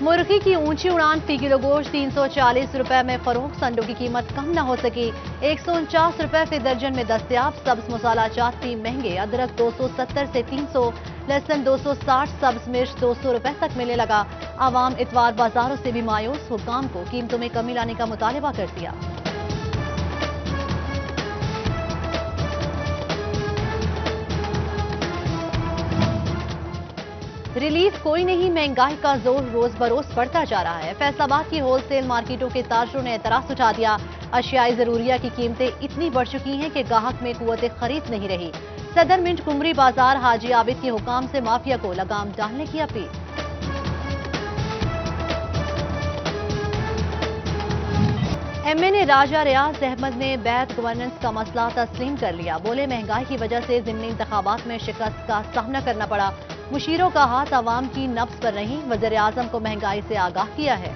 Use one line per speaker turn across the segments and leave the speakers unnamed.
मुर्गी की ऊंची उड़ान, फी किलो गोश्त 340 रुपए में फरोख्त, अंडों की कीमत कम न हो सकी, 149 रुपए फी दर्जन में दस्तयाब। सब्ज मसाला जात भी महंगे, अदरक 270 से 300, लहसुन 260, सब्ज मिर्च 200 रुपए तक मिलने लगा। आवाम इतवार बाजारों से भी मायूस, हुक्काम को कीमतों में कमी लाने का मुतालबा कर दिया। रिलीफ कोई नहीं, महंगाई का जोर रोज बरोज बढ़ता जा रहा है। फैसलाबाद की होलसेल मार्केटों के ताजरों ने एतराज उठा दिया। अशियाई जरूरिया की कीमतें इतनी बढ़ चुकी हैं कि गाहक में कुव्वत खरीद नहीं रही। सदर मिंट कुमरी बाजार हाजी आबिद के हुकाम से माफिया को लगाम डालने की अपील। एमए ने राजा रियाज अहमद ने बैत गवर्नेंस का मसला तस्लीम कर लिया। बोले महंगाई की वजह से ज़िमनी इंतखाबात में शिकस्त का सामना करना पड़ा। मुशीरों का हाथ अवाम की नब्ज पर नहीं, वज़ीर आज़म को महंगाई से आगाह किया है।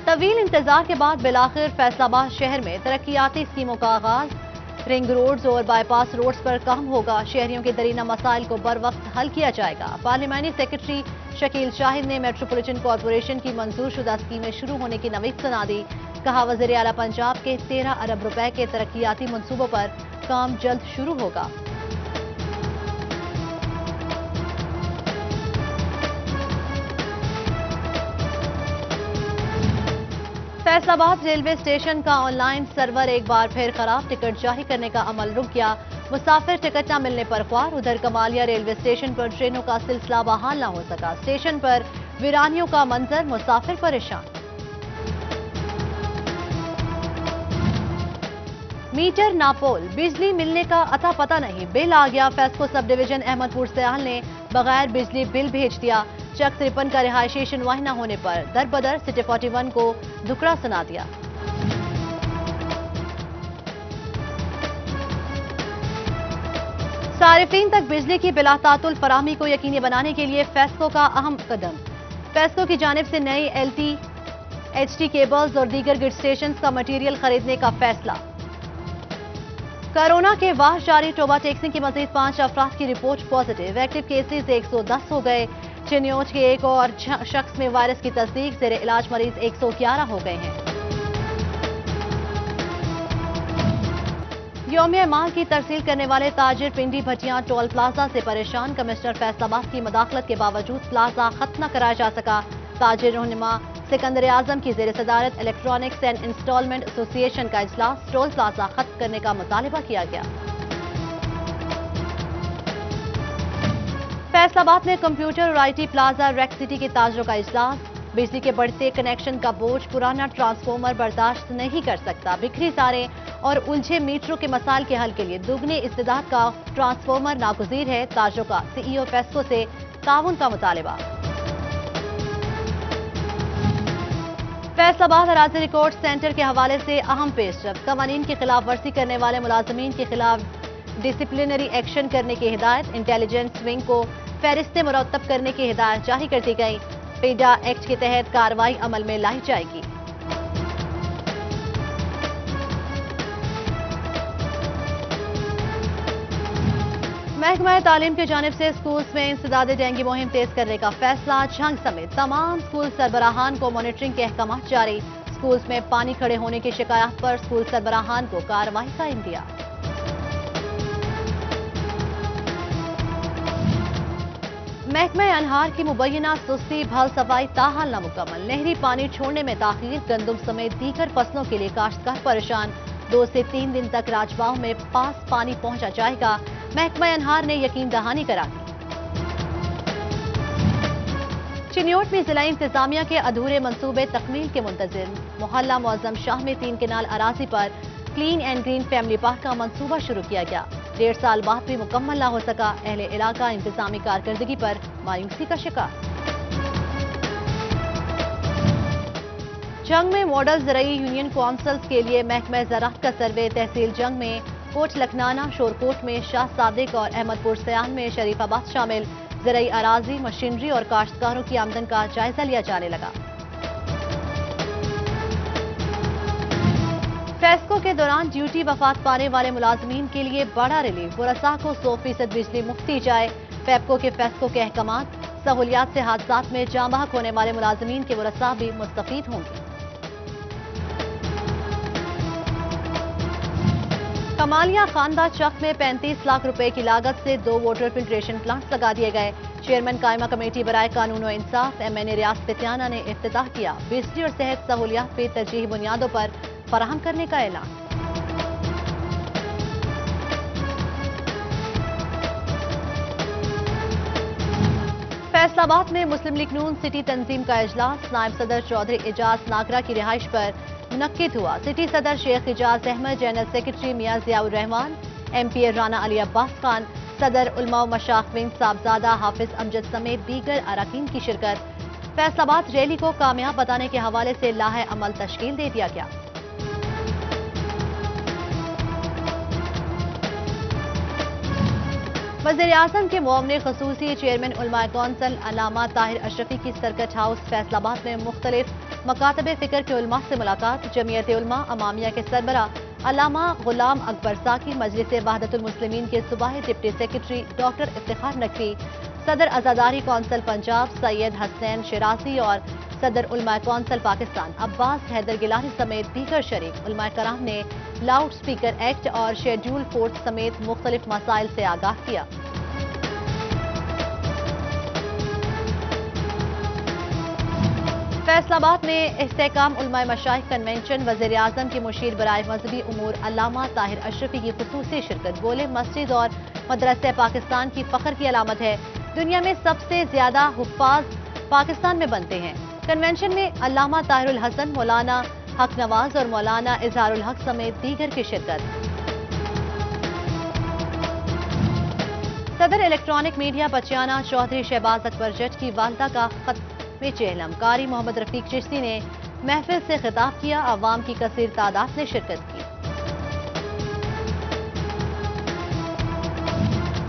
तवील इंतजार के बाद बिलाखिर फैसलाबाद शहर में तरक्याती स्कीमों का आगाज। रिंग रोड्स और बाईपास रोड्स पर काम होगा। शहरियों के दरीना मसाइल को बर वक्त हल किया जाएगा। पार्लियामानी सेक्रेटरी शकील शाहिद ने मेट्रोपॉलिटन कॉरपोरेशन की मंजूर शुदा स्कीमें शुरू होने की नवीद सुना दी। कहा वज़ीर आला पंजाब के 13 अरब रुपए के तरक्याती मंसूबों पर काम जल्द शुरू होगा। फैसलाबाद रेलवे स्टेशन का ऑनलाइन सर्वर एक बार फिर खराब, टिकट जारी करने का अमल रुक गया। मुसाफिर टिकट न मिलने पर ख्वार। उधर कमालिया रेलवे स्टेशन पर ट्रेनों का सिलसिला बहाल न हो सका। स्टेशन पर वीरानियों का मंजर, मुसाफिर परेशान। मीटर नापोल, बिजली मिलने का अता पता नहीं, बिल आ गया। FESCO sub division Ahmadpur Sayal ने बगैर बिजली बिल भेज दिया। चक 53 का रिहायशी शुनवाही न होने पर दर बदर सिटी 41 को दुकड़ा सुना दिया। सारिफीन तक बिजली की बिलातातुल फराहमी को यकीनी बनाने के लिए फेस्को का अहम कदम। फेस्को की जानिब से नई LT HT केबल्स और दीगर ग्रिड स्टेशन का मटीरियल खरीदने का फैसला। कोरोना के वाह जारी, टोबा टेक्सी की मजीद 5 अफराद की रिपोर्ट पॉजिटिव। एक्टिव केसेज 110 हो गए। चिन्योज के एक और शख्स में वायरस की तस्दीक, जेर इलाज मरीज 111 हो गए हैं। यौमिया माल की तरसील करने वाले ताजिर पिंडी भटियां टोल प्लाजा से परेशान। कमिश्नर फैसलाबाद की मदाखलत के बावजूद प्लाजा खत्म न कराया जा सका। ताजिर रहनुमा सिकंदर आजम की जेर सदारत इलेक्ट्रॉनिक्स एंड इंस्टॉलमेंट एसोसिएशन का इजलास, टोल प्लाजा खत्म करने का मुतालिबा किया गया। फैसलाबाद में कंप्यूटर और IT प्लाजा रेक सिटी के ताजरों का इजलास। बिजली के बढ़ते कनेक्शन का बोझ पुराना ट्रांसफार्मर बर्दाश्त नहीं कर सकता। बिखरी तारें और उलझे मीटरों के मसाइल के हल के लिए दुगने इस्तेदाद का ट्रांसफार्मर नागुज़ीर है। ताजरों का CEO फेस्को से ताउन का मुतालिबा। फैसलाबाद अराजी रिकॉर्ड सेंटर के हवाले से अहम पेशरफ। कवानीन की खिलाफ वर्जी करने वाले मुलाजमीन के खिलाफ डिसिप्लिनरी एक्शन करने की हिदायत। इंटेलिजेंस विंग को फहरिस्तें मुरतब करने की हिदायत जारी कर दी गई। पेडा एक्ट के तहत कार्रवाई अमल में लाई जाएगी। महकमा तालीम की जानिब से स्कूल्स में इंसदाद डेंगू मुहिम तेज करने का फैसला। झंग समेत तमाम स्कूल सरबराहान को मॉनिटरिंग के अहकाम जारी। स्कूल्स में पानी खड़े होने की शिकायत पर स्कूल सरबराहान को कार्रवाई का इंदिया। महकमा अनहार की मुबैना सुस्ती, भल सफाई ताहाल नामुकम्मल। नहरी पानी छोड़ने में ताखीर, गंदम समेत दीगर फसलों के लिए काश्तकार परेशान। 2 से 3 दिन तक राजबाव में पास पानी पहुंचा जाएगा। महकमा अनहार ने यकीन दहानी करा दी। चिन्योट में जिला इंतजामिया के अधूरे मंसूबे तकमील के मुंतजिर। मोहल्ला मुअज्जम शाह में 3 केनाल अराजी पर clean and green family park का मंसूबा शुरू किया गया। 1.5 साल बाद भी मुकम्मल न हो सका। अहले इलाका इंतजामी कारकर्दगी पर मायूसी का शिकार। जंग में मॉडल ज़राई यूनियन काउंसिल्स के लिए महकमा ज़राअत का सर्वे। तहसील जंग में कोट लखनाना, शोरकोट में शाह सादिक और अहमदपुर सयान में शरीफाबाद शामिल। ज़राई अराजी, मशीनरी और काश्तकारों की आमदन का जायजा लिया जाने लगा। फेस्को के दौरान ड्यूटी वफात पाने वाले मुलाजमीन के लिए बड़ा रिलीफ। बुरसा को 100% बिजली मुफ्त दी जाए। पेप्को के फैसलों के अहकामात, सहूलियात से हादसात में जाँ बहक होने वाले मुलाजमीन के वरसा भी मुस्तफीद होंगे। कमालिया खानदा चक में 35 लाख रुपए की लागत से 2 वाटर फिल्ट्रेशन प्लांट्स लगा दिए गए। चेयरमैन कायमा कमेटी बराए कानून और इंसाफ MNA रियाज पित्याना ने इफ्तिताह किया। बिजली और सेहत सहूलियात पे तरजीही बुनियादों पर फराहम करने का ऐलान। फैसलाबाद में मुस्लिम लीग नून सिटी तंजीम का इजलास नायब सदर चौधरी एजाज नागरा की रिहाइश पर मुनक्किद हुआ। सिटी सदर शेख एजाज अहमद, जनरल सेक्रेटरी मियां जियाउर रहमान, MPA राना अली अब्बास खान, सदर उलमा व मशाइख विंग साहबजादा हाफिज अमजद समेत दीगर अरकान की शिरकत। फैसलाबाद रैली को कामयाब बताने के हवाले से लाहे अमल तश्कील दे दिया गया। वज़ीर-ए-आज़म के मुआवने ख़ुसूसी चेयरमैन उलमा कौंसिल अल्लामा ताहिर अशरफी की सर्किट हाउस फैसलाबाद में मुख्तलिफ मकातब फ़िक्र के उलमा से मुलाकात। जमीयत उलमा अमामिया के सरबरा अल्लामा गुलाम अकबर साकी, मजलिस वहदतुल मुस्लिमीन के सूबाई deputy secretary doctor Iftikhar Naqvi, सदर अज़ादारी कौंसिल पंजाब सैयद हसनैन शिराजी और सदर उलमा कौंसिल पाकिस्तान अब्बास हैदर गिलानी समेत दीगर शरीक उलमा कराम ने लाउड स्पीकर एक्ट और शेड्यूल फोर्स समेत मुख्तलिफ मसाइल से आगाह किया। फैसलाबाद में इस्तेहकाम उलमा मशाइख कन्वेंशन, वज़ीर-ए-आज़म के मुशीर बराए मजहबी उमूर अल्लामा ताहिर अशरफी की खुसूसी शिरकत। बोले, मस्जिद और मदरसे पाकिस्तान की फख्र की अलामत है। दुनिया में सबसे ज्यादा हुफ्फाज पाकिस्तान में बनते हैं। कन्वेंशन में अल्लामा ताहिरुल हसन, मौलाना हक नवाज और मौलाना इजहारुल हक समेत दीगर की शिरकत। सदर इलेक्ट्रॉनिक मीडिया बचियाना चौधरी शहबाज अकबर जट की वालदा का खत में चेहलम। कारी मोहम्मद रफीक चिश्ती ने महफिल से खिताब किया। अवाम की कसीर तादाद ने शिरकत की।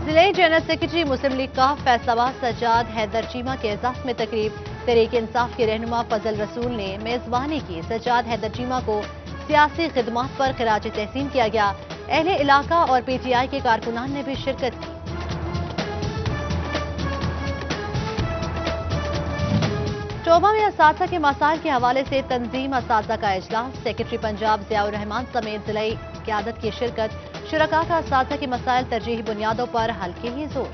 जिले जनरल सेक्रेटरी मुस्लिम लीग का फैसलाबाद सज्जाद हैदर चीमा के एजाज में तकरीब। तहरीक इंसाफ के रहनुमा फजल रसूल ने मेजबानी की। सज्जाद हैदर चीमा को सियासी खिदमात पर खिराज तहसीन किया गया। अहले इलाका और PTI के कारकुनान ने भी शिरकत की। टोबा में असातिज़ा के मसाइल के हवाले से तंजीम असातिज़ा का इजलास। सेक्रेटरी पंजाब जियाउर रहमान समेत जिले क़यादत की शिरकत। शुरका का असातिज़ा के मसाइल तरजीही बुनियादों पर हल के लिए जोर।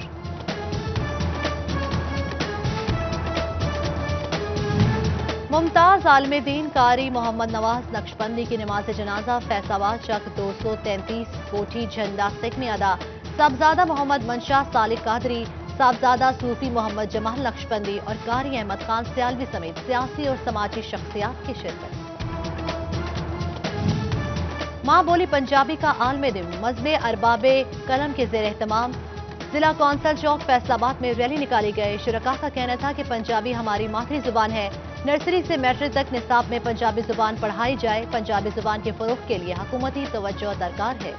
मुमताज आलम दीन कारी मोहम्मद नवाज नक्शबंदी की नमाज जनाजा फैसलाबाद चक 233 कोठी झंडा सिख में अदा। साहबजादा मोहम्मद मंशा सालिक कादरी, साहबजादा सूफी मोहम्मद जमाल नक्शबंदी और कारी अहमद खान सियालवी समेत सियासी और समाजी शख्सियात की शिरकत। माँ बोली पंजाबी का आलमी दिन मजमे अरबाबे कलम के जेर एहतमाम जिला कौंसल चौक फैसलाबाद में रैली निकाली गई। शुरका का कहना था कि पंजाबी हमारी मातृ जुबान है। नर्सरी से मैट्रिक तक निसाब में पंजाबी जुबान पढ़ाई जाए। पंजाबी जुबान के फरोग के लिए हुकूमती तवज्जो दरकार है।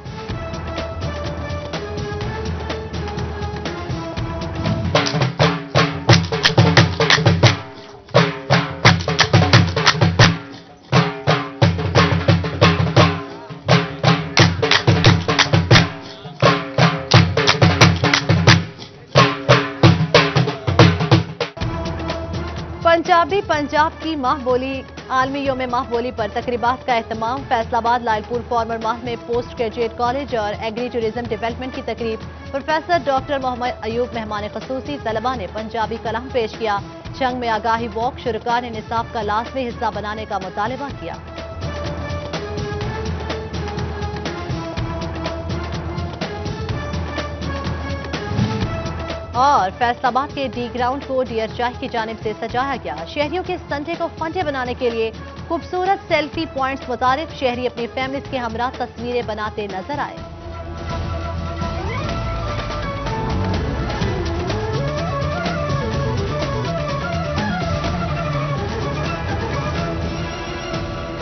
पंजाबी पंजाब की माह बोली आलमी योम माह बोली पर तकरीबात का एहतमाम। फैसलाबाद लालपुर फॉर्मर माह में पोस्ट ग्रेजुएट कॉलेज और एग्री टूरिज्म डेवलपमेंट की तकरीब। प्रोफेसर डॉक्टर मोहम्मद अयूब मेहमान खसूसी तलबा ने पंजाबी कलाम पेश किया। जंग में आगाही वॉक शुरका ने निसाब का लाजमी हिस्सा बनाने का मुतालबा किया। और फैसलाबाद के डी ग्राउंड को डियर चाह की जानिब से सजाया गया। शहरियों के संडे को फंडे बनाने के लिए खूबसूरत सेल्फी पॉइंट्स मुतारिफ। शहरी अपनी फैमिलीज के हमरा तस्वीरें बनाते नजर आए।